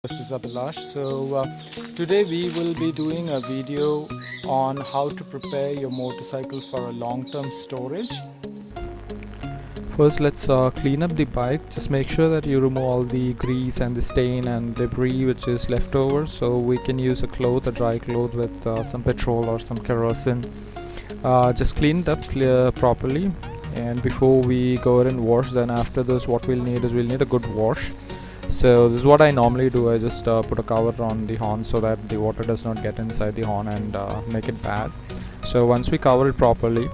This is Abhilash. Today we will be doing a video on how to prepare your motorcycle for a long-term storage. First, let's clean up the bike. Just make sure that you remove all the grease and the stain and debris which is left over. So we can use a dry cloth with some petrol or some kerosene. Just clean it up properly. And before we go ahead and wash, then after this, what we'll need a good wash. So this is what I normally do. I just put a cover on the horn so that the water does not get inside the horn and make it bad. So once we cover it properly,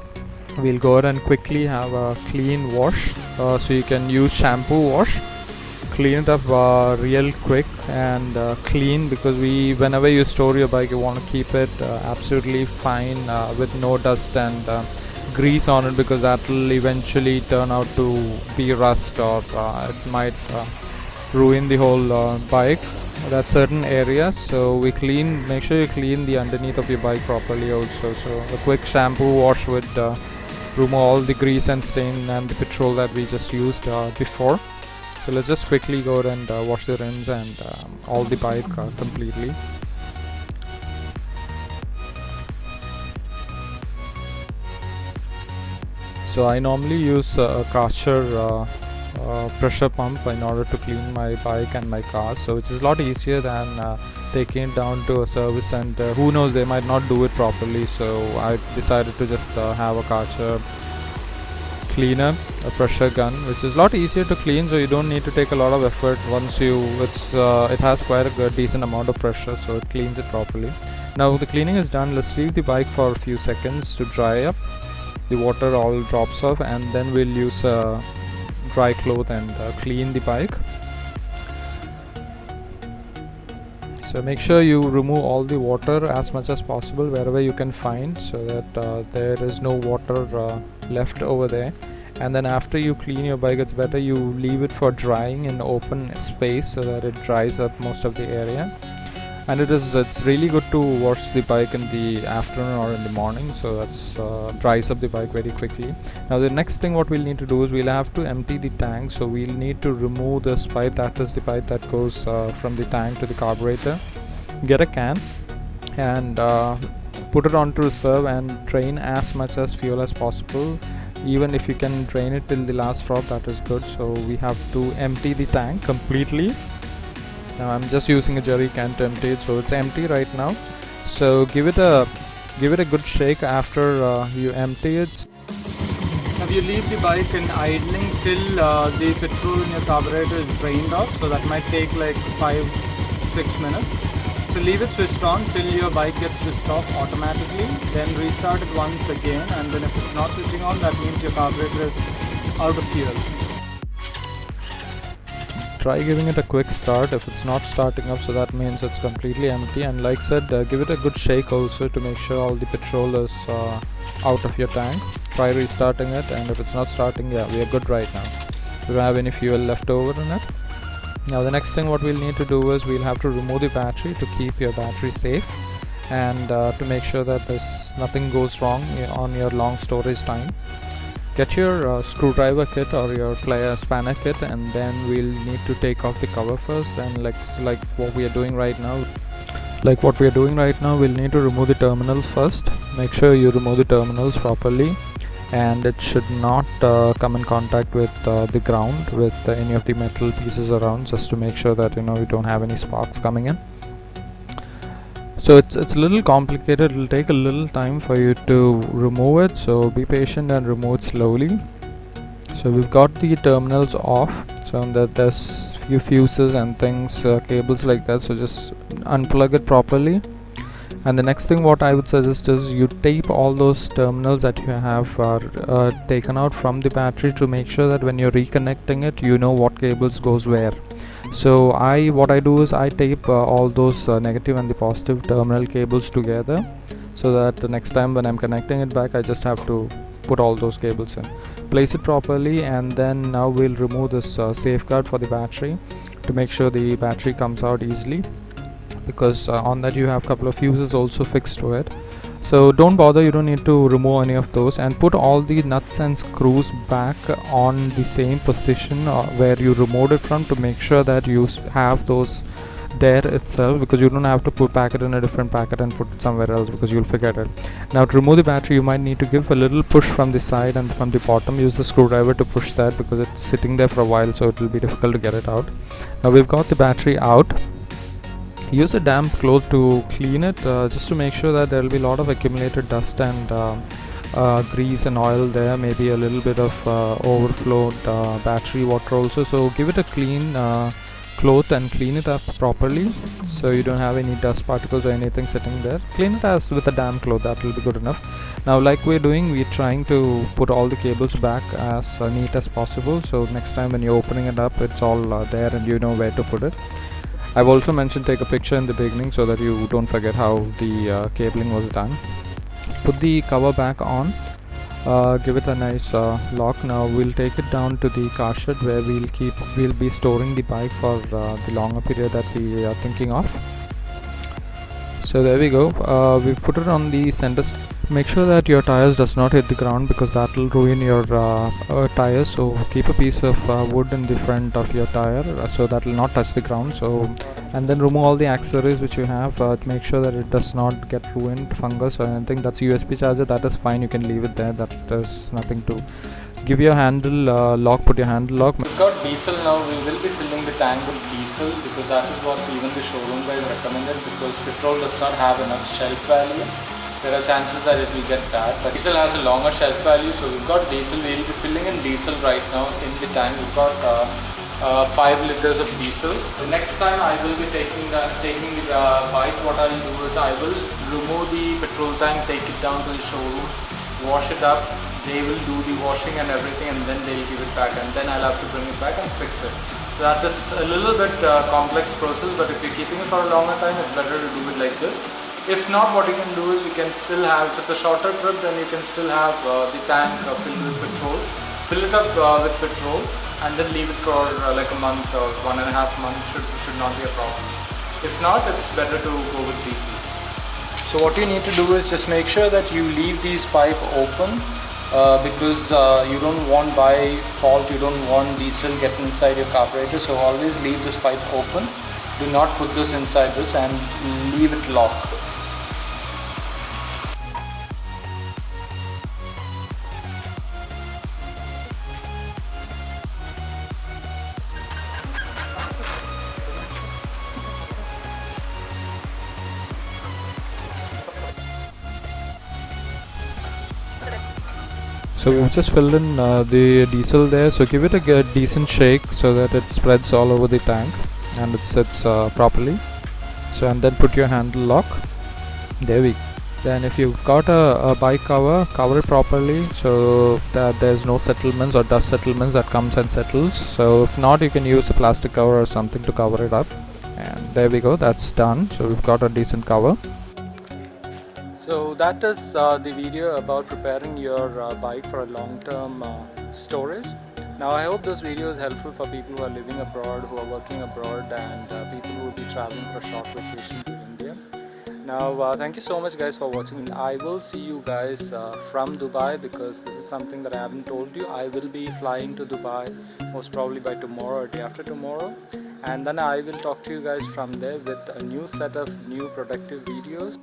we'll go ahead and quickly have a clean wash. So you can use shampoo wash, clean it up real quick and clean, because whenever you store your bike, you want to keep it absolutely fine with no dust and grease on it, because that will eventually turn out to be rust, or it might ruin the whole bike at certain areas. So make sure you clean the underneath of your bike properly also. So a quick shampoo wash would remove all the grease and stain and the petrol that we just used before. So let's just quickly go and wash the rims and all the bike completely. So I normally use a Karcher pressure pump in order to clean my bike and my car, so which is a lot easier than taking it down to a service center. Who knows, they might not do it properly, so I decided to just have a Karcher cleaner, a pressure gun, which is a lot easier to clean, so you don't need to take a lot of effort. It has quite a decent amount of pressure, so it cleans it properly. Now the cleaning is done. Let's leave the bike for a few seconds to dry up. The water all drops off, and then we'll use a dry cloth and clean the bike. So make sure you remove all the water as much as possible wherever you can find, so that there is no water left over there. And then after you clean your bike, it's better you leave it for drying in open space so that it dries up most of the area. And it's really good to wash the bike in the afternoon or in the morning, so that dries up the bike very quickly. Now the next thing what we'll need to do is we'll have to empty the tank. So we'll need to remove this pipe, that is the pipe that goes from the tank to the carburetor. Get a can and put it onto reserve and drain as much as fuel as possible. Even if you can drain it till the last drop, that is good. So we have to empty the tank completely. Now I'm just using a jerry can to empty it, so it's empty right now. So give it a good shake after you empty it. Now you leave the bike in idling till the petrol in your carburetor is drained off, so that might take like 5-6 minutes. So leave it switched on till your bike gets switched off automatically, then restart it once again, and then if it's not switching on, that means your carburetor is out of fuel. Try giving it a quick start if it's not starting up, so that means it's completely empty. And like I said, give it a good shake also to make sure all the petrol is out of your tank. Try restarting it, and if it's not starting, yeah, we are good right now. We don't have any fuel left over in it. Now the next thing what we'll need to do is we'll have to remove the battery to keep your battery safe, and to make sure that nothing goes wrong on your long storage time. Get your screwdriver kit or your spanner kit, and then we'll need to take off the cover first. And like what we are doing right now, we'll need to remove the terminals first. Make sure you remove the terminals properly, and it should not come in contact with the ground with any of the metal pieces around, just to make sure that we don't have any sparks coming in. So it's a little complicated. It will take a little time for you to remove it, so be patient and remove it slowly. So we've got the terminals off, so that there's few fuses and things, cables like that, so just unplug it properly. And the next thing what I would suggest is you tape all those terminals that you have taken out from the battery, to make sure that when you're reconnecting it, you know what cables goes where. So what I do is I tape all those negative and the positive terminal cables together, so that the next time when I'm connecting it back, I just have to put all those cables in, place it properly. And then now we'll remove this safeguard for the battery to make sure the battery comes out easily, because on that you have a couple of fuses also fixed to it. So don't bother, you don't need to remove any of those, and put all the nuts and screws back on the same position where you removed it from, to make sure that you have those there itself, because you don't have to pack it in a different packet and put it somewhere else, because you'll forget it. Now to remove the battery, you might need to give a little push from the side and from the bottom. Use the screwdriver to push that, because it's sitting there for a while, so it will be difficult to get it out. Now we've got the battery out. Use a damp cloth to clean it, just to make sure that there will be a lot of accumulated dust and grease and oil there, maybe a little bit of overflowed battery water also. So give it a clean cloth and clean it up properly, so you don't have any dust particles or anything sitting there. Clean it as with a damp cloth, that will be good enough. Now like we're doing, we're trying to put all the cables back as neat as possible, so next time when you're opening it up, it's all there and you know where to put it. I've also mentioned take a picture in the beginning so that you don't forget how the cabling was done. Put the cover back on, give it a nice lock. Now we'll take it down to the car shed where we'll be storing the bike for the longer period that we are thinking of. So there we go, we've put it on the center. Make sure that your tires does not hit the ground, because that will ruin your tires. So keep a piece of wood in the front of your tire, so that will not touch the ground. So, and then remove all the accessories which you have, to make sure that it does not get ruined, fungus or anything. That's USB charger, that is fine, you can leave it there, that is nothing to. Give your handle lock, put your handle lock. We've got diesel now. We will be filling the tank with diesel, because that is what even the showroom guys recommended, because petrol does not have enough shelf value. There are chances that it will get bad, but diesel has a longer shelf value. So we've got diesel. We will be filling in diesel right now in the tank. We've got 5 liters of diesel. The next time I will be taking the bike, what I'll do is I will remove the petrol tank, take it down to the showroom, wash it up. They will do the washing and everything, and then they'll give it back, and then I'll have to bring it back and fix it. So that is a little bit complex process, but if you're keeping it for a longer time, it's better to do it like this. If not, what you can do is you can still have, if it's a shorter trip, then you can still have the tank filled with petrol. Fill it up with petrol and then leave it for like a month or 1.5 months. Should not be a problem. If not, it's better to go with diesel. So what you need to do is just make sure that you leave these pipe open, because you don't want, by fault, you don't want diesel getting inside your carburetor. So always leave this pipe open. Do not put this inside this, and leave it locked. So we've just filled in the diesel there, so give it a decent shake so that it spreads all over the tank and it sits properly. So, and then put your handle lock. There we go. Then if you've got a bike cover it properly, so that there's no settlements or dust settlements that comes and settles. So if not, you can use a plastic cover or something to cover it up. And there we go, that's done. So we've got a decent cover. So that is the video about preparing your bike for a long-term storage. Now I hope this video is helpful for people who are living abroad, who are working abroad, and people who will be traveling for a short vacation to India. Now thank you so much guys for watching. I will see you guys from Dubai, because this is something that I haven't told you. I will be flying to Dubai most probably by tomorrow or day after tomorrow, and then I will talk to you guys from there with a new set of new productive videos.